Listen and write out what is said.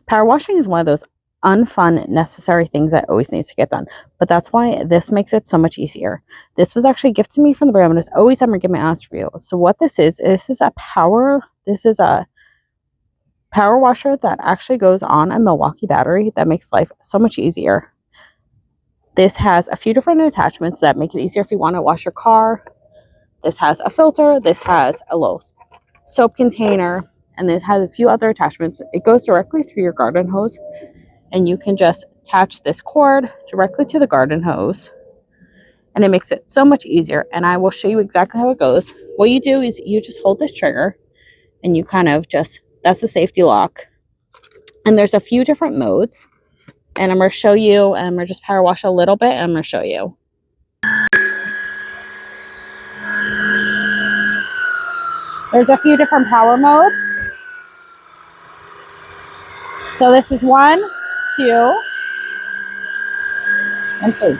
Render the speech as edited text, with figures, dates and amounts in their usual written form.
Power washing is one of those unfun, necessary things that always needs to get done. But that's why this makes it so much easier. This was actually a gift to me from the brand, and it's always I'm gonna give my honest review. So what this is a power washer that actually goes on a Milwaukee battery that makes life so much easier. This has a few different attachments that make it easier if you want to wash your car. This has a filter. This has a little soap container, and it has a few other attachments. It goes directly through your garden hose, and you can just attach this cord directly to the garden hose, and it makes it so much easier. And I will show you exactly how it goes. What you do is you just hold this trigger, and you kind of just, that's the safety lock. And there's a few different modes. And I'm going to show you, and I'm going to just power wash a little bit, and I'm going to show you. There's a few different power modes. So this is 1, 2, and 3.